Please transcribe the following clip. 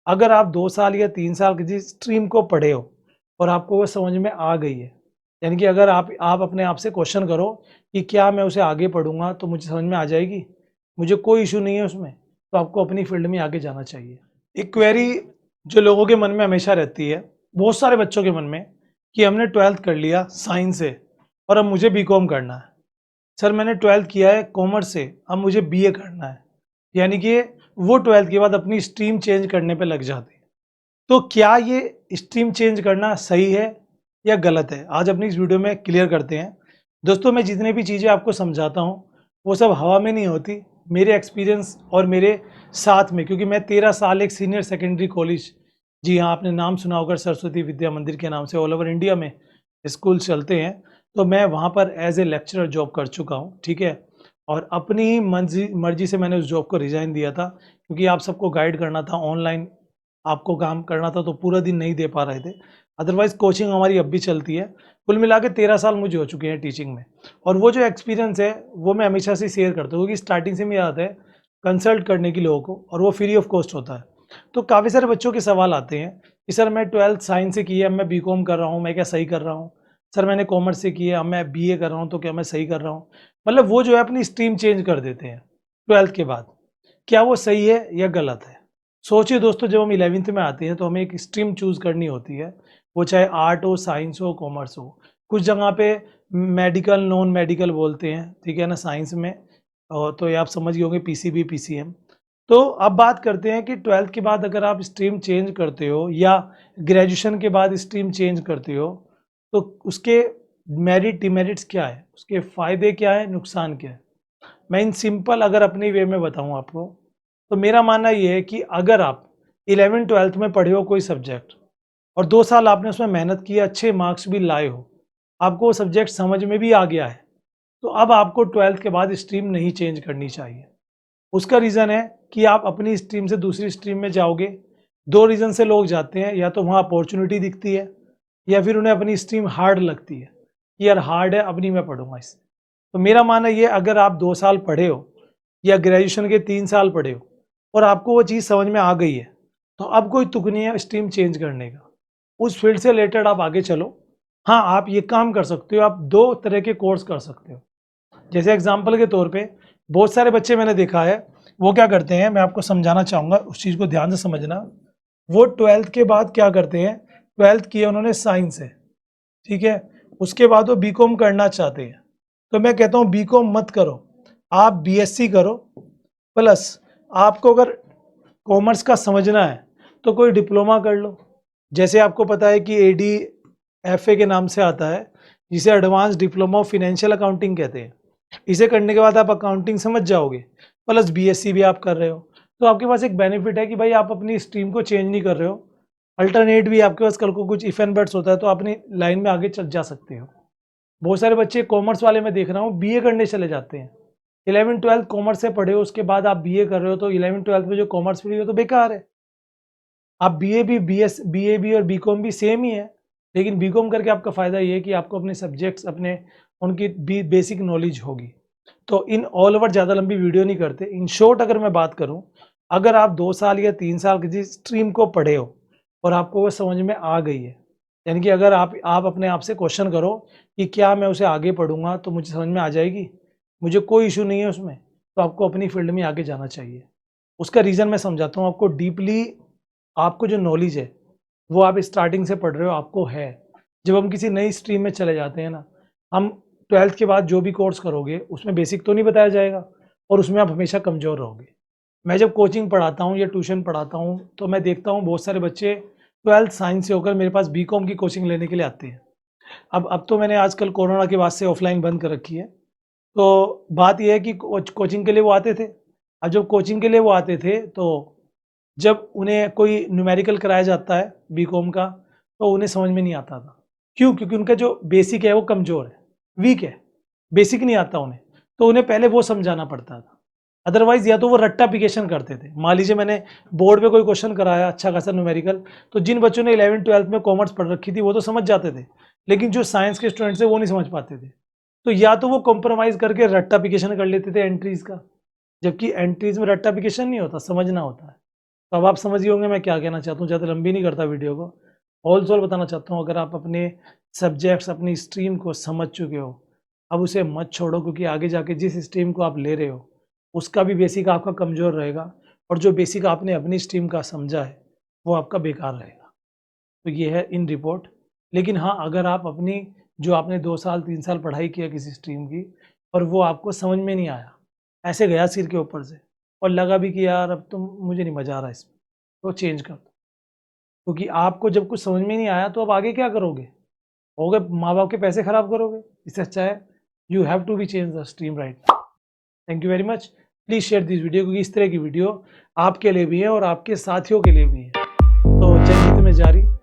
अगर आप 2 साल या 3 साल किसी स्ट्रीम को पढ़े हो और आपको वो समझ में आ गई है, यानी कि अगर आप अपने आप से क्वेश्चन करो कि क्या मैं उसे आगे पढ़ूँगा तो मुझे समझ में आ जाएगी? मुझे कोई इश्यू नहीं है उसमें, तो आपको अपनी फ़ील्ड में आगे जाना चाहिए। एक क्वेरी जो लोगों के मन में हमेशा रहती है, बहुत सारे बच्चों के मन में, कि हमने 12th कर लिया साइंस से और अब मुझे बीकॉम करना है। सर मैंने 12th किया है कॉमर्स से, अब मुझे बीए करना है। यानी कि वो 12th के बाद अपनी स्ट्रीम चेंज करने पे लग जाते हैं। तो क्या ये स्ट्रीम चेंज करना सही है या गलत है? आज अपनी इस वीडियो में क्लियर करते हैं। दोस्तों मैं जितनी भी चीज़ें आपको समझाता हूँ, वो सब हवा में नहीं होती। मेरे एक्सपीरियंस और मेरे साथ में, क्योंकि मैं 13 साल एक सीनियर सेकेंडरी कॉलेज, जी हाँ, आपने नाम सुना होगा सरस्वती विद्या मंदिर के नाम से, ऑल ओवर इंडिया में स्कूल चलते हैं। तो मैं वहाँ पर एज़ ए लेक्चरर जॉब कर चुका हूँ, ठीक है? और अपनी ही मर्ज़ी से मैंने उस जॉब को रिज़ाइन दिया था, क्योंकि आप सबको गाइड करना था, ऑनलाइन आपको काम करना था, तो पूरा दिन नहीं दे पा रहे थे। अदरवाइज़ कोचिंग हमारी अब भी चलती है। कुल मिला के 13 साल मुझे हो चुके हैं टीचिंग में। और वो जो एक्सपीरियंस है, वो मैं हमेशा से शेयर करता हूँ, क्योंकि स्टार्टिंग से मेरी आदत है कंसल्ट करने की लोगों को, और वो फ्री ऑफ कॉस्ट होता है। तो काफ़ी सारे बच्चों के सवाल आते हैं कि सर मैं 12th साइंस से की है, अब मैं बीकॉम कर रहा हूँ, मैं क्या सही कर रहा हूँ? सर मैंने कॉमर्स से की है, अब मैं बीए कर रहा हूँ, तो क्या मैं सही कर रहा हूँ? मतलब वो जो है अपनी स्ट्रीम चेंज कर देते हैं 12th के बाद। क्या वो सही है या गलत है? सोचिए दोस्तों, जब हम 11th में आते हैं तो हमें एक स्ट्रीम चूज़ करनी होती है, वो चाहे आर्ट हो, साइंस हो, कॉमर्स हो। कुछ जगह पे मेडिकल, नॉन मेडिकल बोलते हैं, ठीक है ना, साइंस में। और तो ये आप समझ गए होंगे पीसीबी, पीसीएम। तो अब बात करते हैं कि 12th के बाद अगर आप स्ट्रीम चेंज करते हो या ग्रेजुएशन के बाद स्ट्रीम चेंज करते हो, तो उसके मेरिट डिमेरिट्स क्या है? उसके फ़ायदे क्या है, नुकसान क्या है? मैं इन सिंपल अगर अपनी वे में बताऊँ आपको, तो मेरा मानना ये है कि अगर आप 11th-12th में पढ़े हो कोई सब्जेक्ट और 2 साल आपने उसमें मेहनत की, अच्छे मार्क्स भी लाए हो, आपको वो सब्जेक्ट समझ में भी आ गया है, तो अब आपको 12th के बाद स्ट्रीम नहीं चेंज करनी चाहिए। उसका रीज़न है कि आप अपनी स्ट्रीम से दूसरी स्ट्रीम में जाओगे। 2 रीज़न से लोग जाते हैं, या तो वहाँ अपॉर्च्युनिटी दिखती है, या फिर उन्हें अपनी स्ट्रीम हार्ड लगती है, कि यार हार्ड है, अब नहीं मैं पढ़ूँगा इसे। तो मेरा मानना ये है, अगर आप 2 साल पढ़े हो या ग्रेजुएशन के 3 साल पढ़े हो और आपको वो चीज़ समझ में आ गई है, तो अब कोई तुक नहीं है स्ट्रीम चेंज करने का। उस फील्ड से रिलेटेड आप आगे चलो। हाँ, आप ये काम कर सकते हो, आप 2 तरह के कोर्स कर सकते हो। जैसे एग्जाम्पल के तौर पे बहुत सारे बच्चे मैंने देखा है, वो क्या करते हैं, मैं आपको समझाना चाहूँगा, उस चीज़ को ध्यान से समझना। वो 12th के बाद क्या करते हैं, 12th किया उन्होंने साइंस से, ठीक है? उसके बाद वो बीकॉम करना चाहते हैं। तो मैं कहता हूँ बीकॉम मत करो, आप बीएससी करो। प्लस आपको अगर कॉमर्स का समझना है तो कोई डिप्लोमा कर लो। जैसे आपको पता है कि एडीएफए के नाम से आता है, जिसे advance diploma of financial accounting कहते हैं। इसे करने के बाद आप अकाउंटिंग समझ जाओगे, प्लस बीएससी भी आप कर रहे हो, तो आपके पास एक बेनिफिट है कि भाई आप अपनी स्ट्रीम को चेंज नहीं कर रहे हो। अल्टरनेट भी आपके पास कल को कुछ इफ एंड बट्स होता है तो अपनी लाइन में आगे चल जा सकते हो। बहुत सारे बच्चे कॉमर्स वाले मैं देख रहा हूँ बीए करने चले जाते हैं। 11th-12th कॉमर्स से पढ़े हो, उसके बाद आप बीए कर रहे हो, तो 11th-12th में जो कॉमर्स पढ़ी हो तो बेकार है। आप बीए भी और बीकॉम भी सेम ही है, लेकिन बीकॉम करके आपका फ़ायदा ये है कि आपको अपने सब्जेक्ट्स, अपने उनकी बेसिक नॉलेज होगी। तो इन ऑल ओवर ज़्यादा लंबी वीडियो नहीं करते। इन शॉर्ट अगर मैं बात करूँ, अगर आप 2 साल या 3 साल किसी स्ट्रीम को पढ़े हो और आपको वो समझ में आ गई है, यानी कि अगर आप अपने आप से क्वेश्चन करो कि क्या मैं उसे आगे पढ़ूँगा तो मुझे समझ में आ जाएगी? मुझे कोई इश्यू नहीं है उसमें, तो आपको अपनी फ़ील्ड में आगे जाना चाहिए। उसका रीज़न मैं समझाता हूँ आपको डीपली। आपको जो नॉलेज है, वो आप स्टार्टिंग से पढ़ रहे हो, आपको है। जब हम किसी नई स्ट्रीम में चले जाते हैं ना, हम 12th के बाद जो भी कोर्स करोगे, उसमें बेसिक तो नहीं बताया जाएगा और उसमें आप हमेशा कमज़ोर रहोगे। मैं जब कोचिंग पढ़ाता हूँ या ट्यूशन पढ़ाता हूँ, तो मैं देखता हूँ बहुत सारे बच्चे 12th साइंस से होकर मेरे पास बीकॉम की कोचिंग लेने के लिए आते हैं। अब तो मैंने आजकल कोरोना के बाद से ऑफ़लाइन बंद कर रखी है। तो बात ये है कि कोचिंग के लिए वो आते थे। अब जब कोचिंग के लिए वो आते थे, तो जब उन्हें कोई न्यूमेरिकल कराया जाता है बीकॉम का, तो उन्हें समझ में नहीं आता था। क्यों? क्योंकि उनका जो बेसिक है वो कमज़ोर है, वीक है, बेसिक नहीं आता उन्हें, तो उन्हें पहले वो समझाना पड़ता था। अदरवाइज़ या तो वो रट्टाफिकेशन करते थे। मान लीजिए मैंने बोर्ड पे कोई क्वेश्चन कराया अच्छा खासा न्यूमेरिकल, तो जिन बच्चों ने 11th-12th में कॉमर्स पढ़ रखी थी वो तो समझ जाते थे, लेकिन जो साइंस के स्टूडेंट्स हैं वो नहीं समझ पाते थे। तो या तो वो कॉम्प्रोमाइज़ करके रट्टाफिकेशन कर लेते थे एंट्रीज़ का, जबकि एंट्रीज़ में रट्टाफिकेशन नहीं होता, समझना होता है। तो अब आप समझ गए होंगे मैं क्या कहना चाहता हूँ, ज़्यादा लंबी नहीं करता वीडियो को। ऑल सोल बताना चाहता हूँ, अगर आप अपने सब्जेक्ट्स, अपनी स्ट्रीम को समझ चुके हो, अब उसे मत छोड़ो, क्योंकि आगे जाके जिस स्ट्रीम को आप ले रहे हो, उसका भी बेसिक आपका कमज़ोर रहेगा और जो बेसिक आपने अपनी स्ट्रीम का समझा है, वो आपका बेकार रहेगा। तो ये है इन रिपोर्ट। लेकिन हाँ, अगर आप अपनी जो आपने 2 साल, 3 साल पढ़ाई किया किसी स्ट्रीम की और वो आपको समझ में नहीं आया, ऐसे गया सिर के ऊपर से और लगा भी कि यार अब तो मुझे नहीं मज़ा आ रहा इसमें, तो चेंज कर दो। क्योंकि आपको जब कुछ समझ में नहीं आया तो अब आगे क्या करोगे? होगे माँ-बाप के पैसे खराब करोगे। इससे अच्छा है you have to be change the stream right now. Thank you very much. Please share this video, क्योंकि इस तरह की वीडियो आपके लिए भी है और आपके साथियों के लिए भी है। तो जय हिंद में जारी।